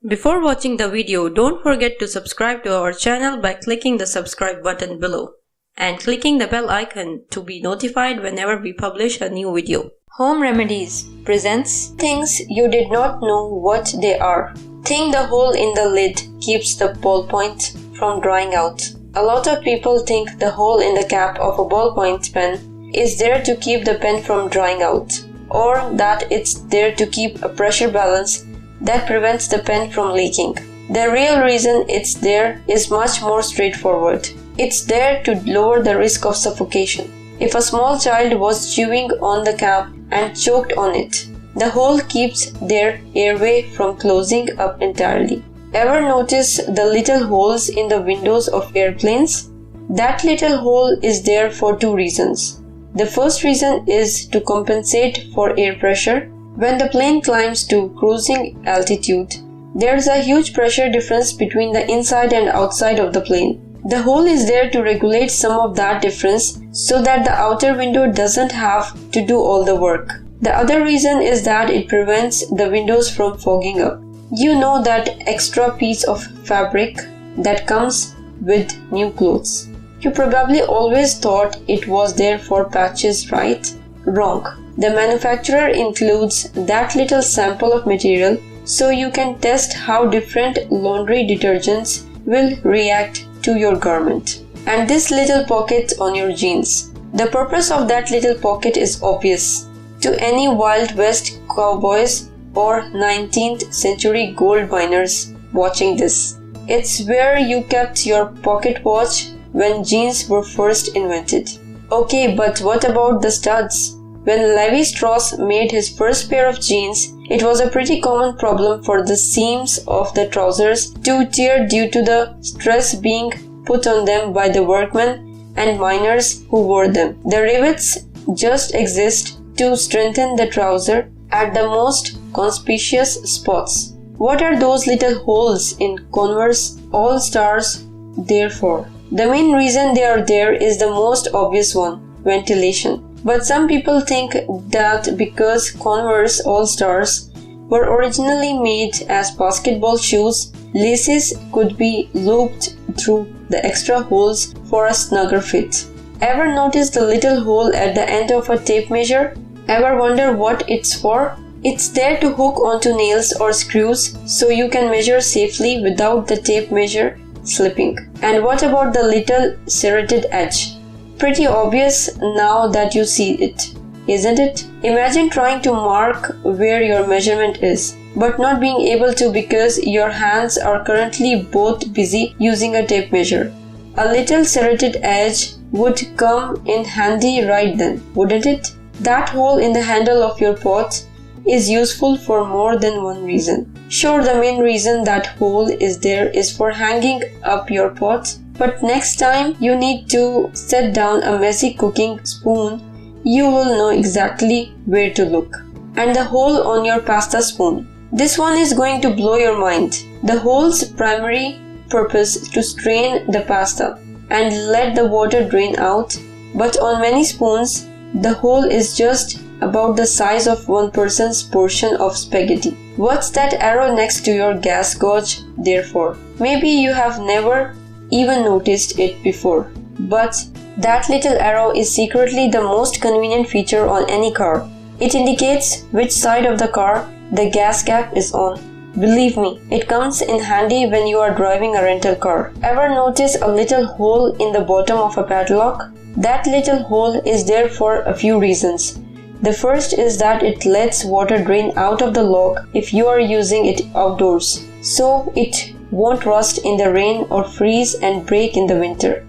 Before watching the video, don't forget to subscribe to our channel by clicking the subscribe button below and clicking the bell icon to be notified whenever we publish a new video. Home Remedies presents things you did not know what they are. Think the hole in the lid keeps the ballpoint from drying out. A lot of people think the hole in the cap of a ballpoint pen is there to keep the pen from drying out, or that it's there to keep a pressure balance that prevents the pen from leaking. The real reason it's there is much more straightforward. It's there to lower the risk of suffocation. If a small child was chewing on the cap and choked on it, the hole keeps their airway from closing up entirely. Ever notice the little holes in the windows of airplanes? That little hole is there for two reasons. The first reason is to compensate for air pressure. When the plane climbs to cruising altitude, there is a huge pressure difference between the inside and outside of the plane. The hole is there to regulate some of that difference so that the outer window doesn't have to do all the work. The other reason is that it prevents the windows from fogging up. You know that extra piece of fabric that comes with new clothes. You probably always thought it was there for patches, right? Wrong. The manufacturer includes that little sample of material so you can test how different laundry detergents will react to your garment. And this little pocket on your jeans. The purpose of that little pocket is obvious to any Wild West cowboys or 19th century gold miners watching this. It's where you kept your pocket watch when jeans were first invented. Okay, but what about the studs? When Levi Strauss made his first pair of jeans, it was a pretty common problem for the seams of the trousers to tear due to the stress being put on them by the workmen and miners who wore them. The rivets just exist to strengthen the trouser at the most conspicuous spots. What are those little holes in Converse All-Stars there for? The main reason they are there is the most obvious one: ventilation. But some people think that because Converse All-Stars were originally made as basketball shoes, laces could be looped through the extra holes for a snugger fit. Ever notice the little hole at the end of a tape measure? Ever wonder what it's for? It's there to hook onto nails or screws so you can measure safely without the tape measure slipping. And what about the little serrated edge? Pretty obvious now that you see it, isn't it? Imagine trying to mark where your measurement is, but not being able to because your hands are currently both busy using a tape measure. A little serrated edge would come in handy right then, wouldn't it? That hole in the handle of your pot is useful for more than one reason. Sure, the main reason that hole is there is for hanging up your pot. But next time you need to set down a messy cooking spoon, you will know exactly where to look. And the hole on your pasta spoon. This one is going to blow your mind. The hole's primary purpose is to strain the pasta and let the water drain out, but on many spoons, the hole is just about the size of one person's portion of spaghetti. What's that arrow next to your gas gauge there for? Maybe you have never even noticed it before, but that little arrow is secretly the most convenient feature on any car. It indicates which side of the car the gas cap is on. Believe me, it comes in handy when you are driving a rental car. Ever notice a little hole in the bottom of a padlock? That little hole is there for a few reasons. The first is that it lets water drain out of the lock if you are using it outdoors, so it won't rust in the rain or freeze and break in the winter.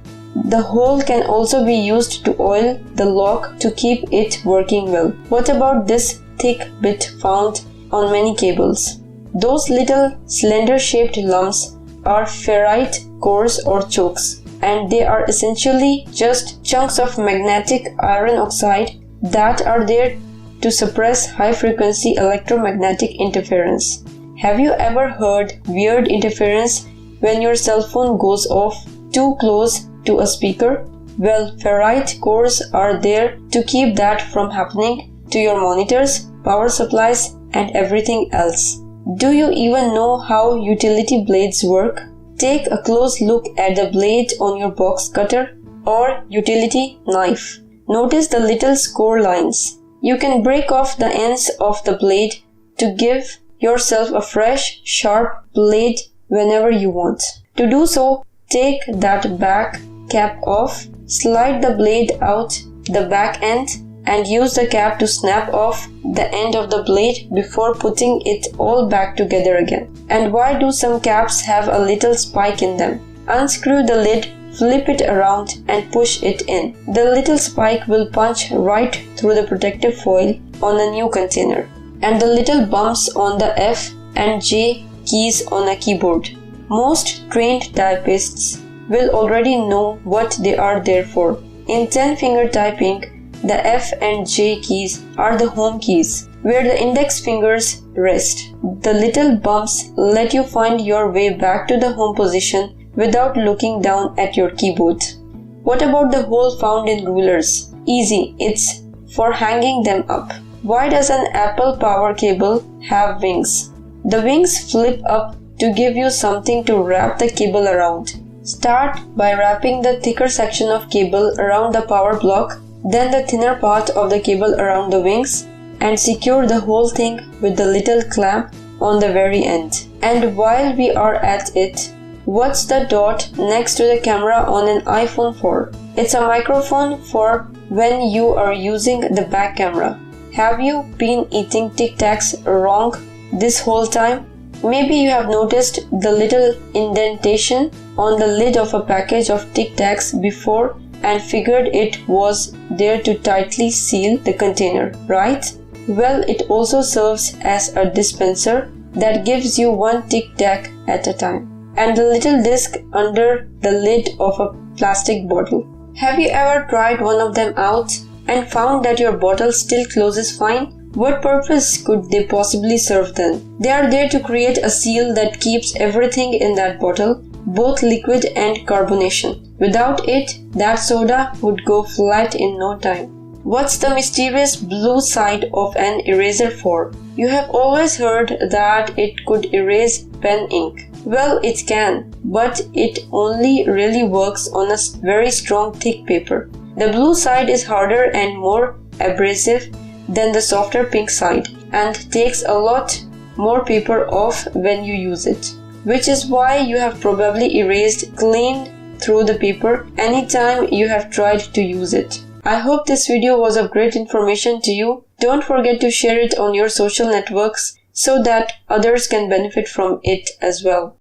The hole can also be used to oil the lock to keep it working well. What about this thick bit found on many cables? Those little slender-shaped lumps are ferrite cores or chokes, and they are essentially just chunks of magnetic iron oxide that are there to suppress high-frequency electromagnetic interference. Have you ever heard weird interference when your cell phone goes off too close to a speaker? Well, ferrite cores are there to keep that from happening to your monitors, power supplies, and everything else. Do you even know how utility blades work? Take a close look at the blade on your box cutter or utility knife. Notice the little score lines. You can break off the ends of the blade to give yourself a fresh, sharp blade whenever you want. To do so, take that back cap off, slide the blade out the back end, and use the cap to snap off the end of the blade before putting it all back together again. And why do some caps have a little spike in them? Unscrew the lid, flip it around and push it in. The little spike will punch right through the protective foil on a new container. And the little bumps on the F and J keys on a keyboard. Most trained typists will already know what they are there for. In 10-finger typing, the F and J keys are the home keys, where the index fingers rest. The little bumps let you find your way back to the home position without looking down at your keyboard. What about the hole found in rulers? Easy, it's for hanging them up. Why does an Apple power cable have wings? The wings flip up to give you something to wrap the cable around. Start by wrapping the thicker section of cable around the power block, then the thinner part of the cable around the wings, and secure the whole thing with the little clamp on the very end. And while we are at it, what's the dot next to the camera on an iPhone for? It's a microphone for when you are using the back camera. Have you been eating Tic Tacs wrong this whole time? Maybe you have noticed the little indentation on the lid of a package of Tic Tacs before and figured it was there to tightly seal the container, right? Well, it also serves as a dispenser that gives you one Tic Tac at a time. And the little disc under the lid of a plastic bottle. Have you ever tried one of them out and found that your bottle still closes fine? What purpose could they possibly serve then? They are there to create a seal that keeps everything in that bottle, both liquid and carbonation. Without it, that soda would go flat in no time. What's the mysterious blue side of an eraser for? You have always heard that it could erase pen ink. Well, it can, but it only really works on a very strong thick paper. The blue side is harder and more abrasive than the softer pink side and takes a lot more paper off when you use it, which is why you have probably erased clean through the paper anytime you have tried to use it. I hope this video was of great information to you. Don't forget to share it on your social networks so that others can benefit from it as well.